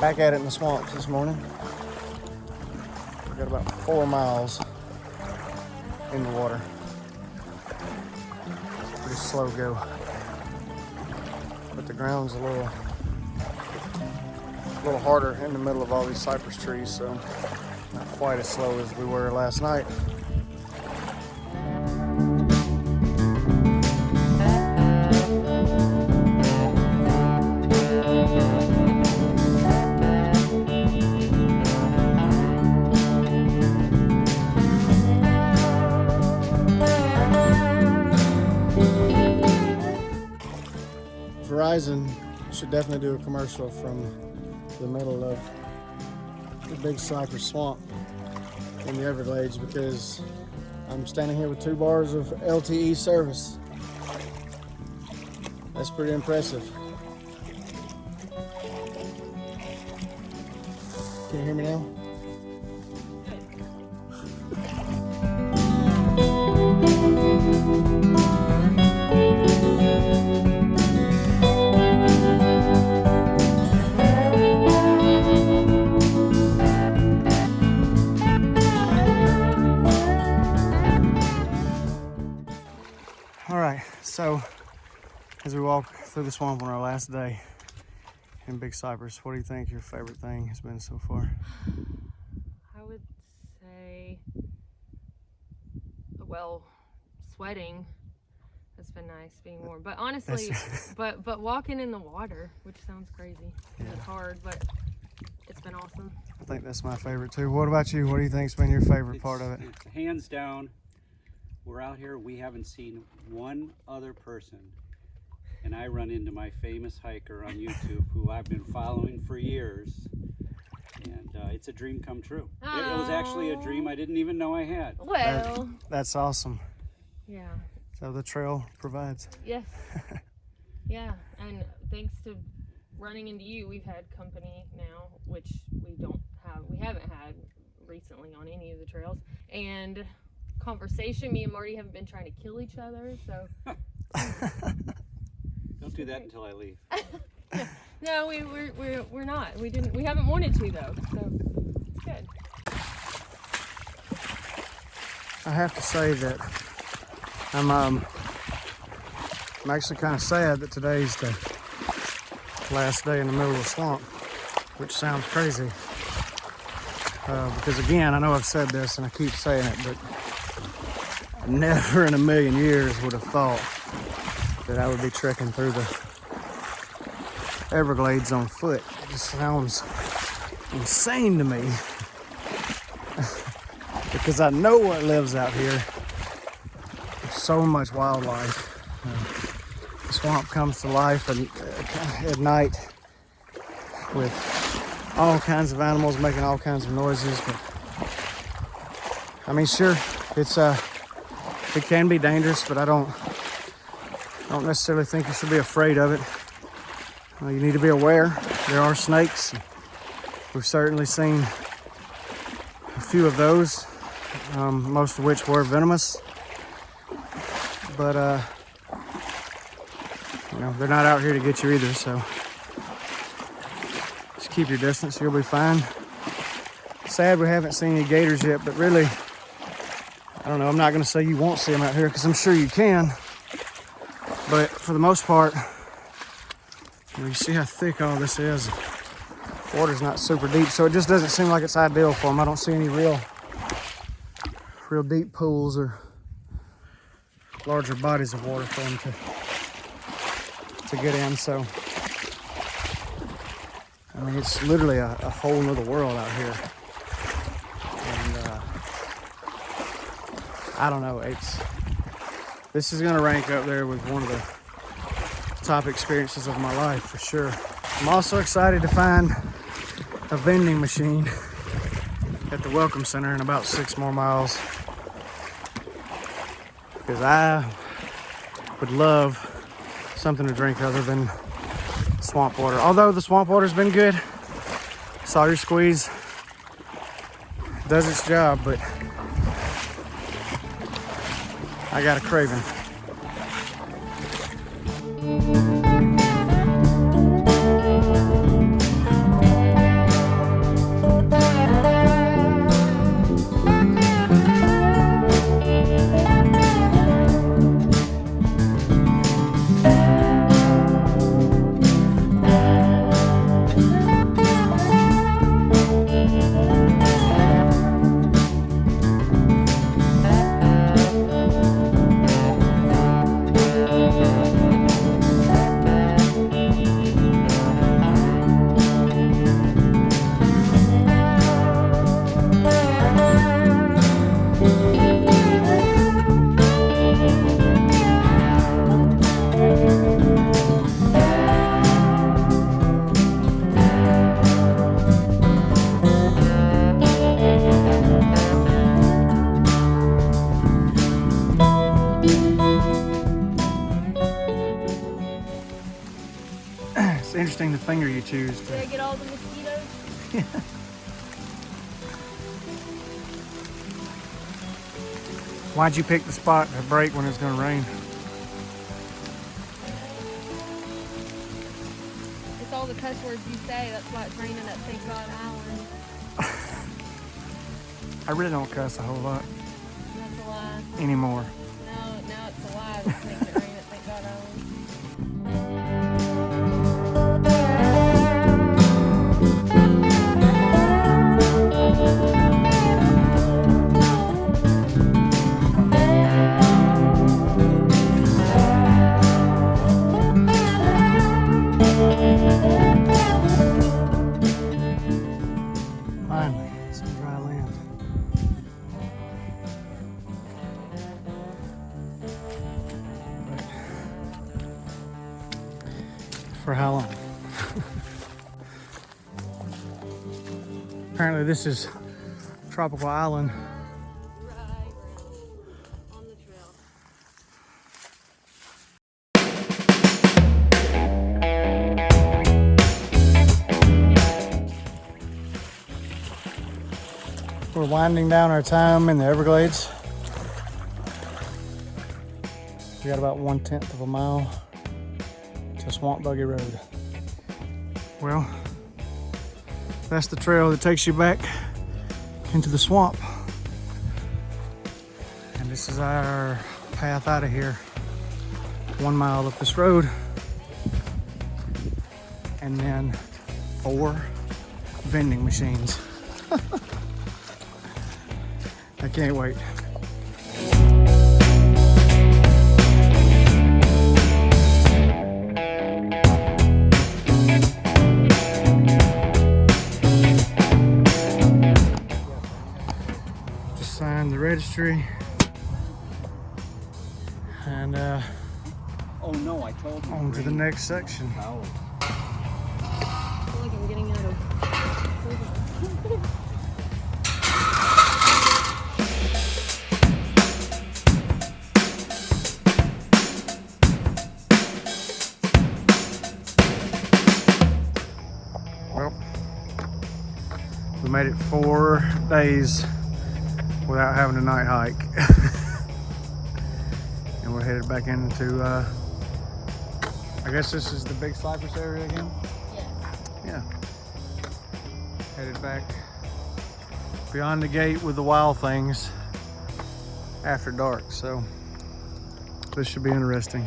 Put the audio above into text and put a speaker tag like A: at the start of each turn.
A: Back at it in the swamps this morning. We got about 4 miles in the water. Pretty slow go. But the ground's a little harder in the middle of all these cypress trees, so not quite as slow as we were last night. Verizon should definitely do a commercial from the middle of the big cypress swamp in the Everglades, because I'm standing here with 2 bars of LTE service. That's pretty impressive. Can you hear me now? So, as we walk through the swamp on our last day in Big Cypress, what do you think your favorite thing has been so far?
B: I would say, well, sweating. It's been nice being warm, but honestly, but walking in the water, which sounds crazy, it's hard, but it's been awesome.
A: I think that's my favorite too. What about you? What do you think's been your favorite part of it?
C: It's hands down. We're out here, we haven't seen one other person, and I run into my famous hiker on YouTube who I've been following for years, and it's a dream come true. It was actually a dream I didn't even know I had.
B: Well,
A: that's awesome.
B: Yeah.
A: So the trail provides.
B: Yes. Yeah, and thanks to running into you, we've had company now, which we haven't had recently on any of the trails, and conversation. Me and MarDe haven't been trying to kill each other, so
C: don't do that until I leave.
B: No, we're not. We haven't wanted to though, so it's good.
A: I have to say that I'm actually kind of sad that today's the last day in the middle of the swamp, which sounds crazy. Because again, I know I've said this and I keep saying it, but never in a million years would have thought that I would be trekking through the Everglades on foot. It just sounds insane to me. Because I know what lives out here. There's so much wildlife. The swamp comes to life at night with all kinds of animals making all kinds of noises. But I mean, sure, it can be dangerous, but I don't necessarily think you should be afraid of it. You need to be aware. There are snakes. We've certainly seen a few of those, most of which were venomous. But they're not out here to get you either, so just keep your distance. You'll be fine. Sad we haven't seen any gators yet, but really, I don't know, I'm not going to say you won't see them out here, because I'm sure you can. But for the most part, you see how thick all this is. The water's not super deep, so it just doesn't seem like it's ideal for them. I don't see any real deep pools or larger bodies of water for them to get in. So, I mean, it's literally a whole nother world out here. I don't know, this is gonna rank up there with one of the top experiences of my life for sure. I'm also excited to find a vending machine at the Welcome Center in about 6 more miles, because I would love something to drink other than swamp water. Although the swamp water's been good, Sawyer Squeeze does its job, but I got a craving. interesting the finger you choose
B: Did I
A: to.
B: get all the mosquitoes?
A: Why'd you pick the spot to break when it's gonna rain?
B: It's all the cuss words you say. That's why it's raining at St. God Island.
A: I really don't cuss a whole lot
B: That's a lie.
A: anymore.
B: No, now it's a lie that's making it rain at St. God Island.
A: Finally, some dry land. But for how long? Apparently this is Tropical Island.
B: Right around on the trail.
A: We're winding down our time in the Everglades. We got about 1/10 of a mile to Swamp Buggy Road. Well, that's the trail that takes you back into the swamp. And this is our path out of here. 1 mile up this road. And then 4 vending machines. I can't wait. Just signed the registry. And
C: Oh no, I told you.
A: on to the next section.
C: Oh.
B: I feel like I'm getting out of prison.
A: Well, we made it 4 days without having a night hike. And we're headed back into, I guess this is the Big Cypress area again?
B: Yeah.
A: Yeah. Headed back beyond the gate with the wild things after dark, so this should be interesting.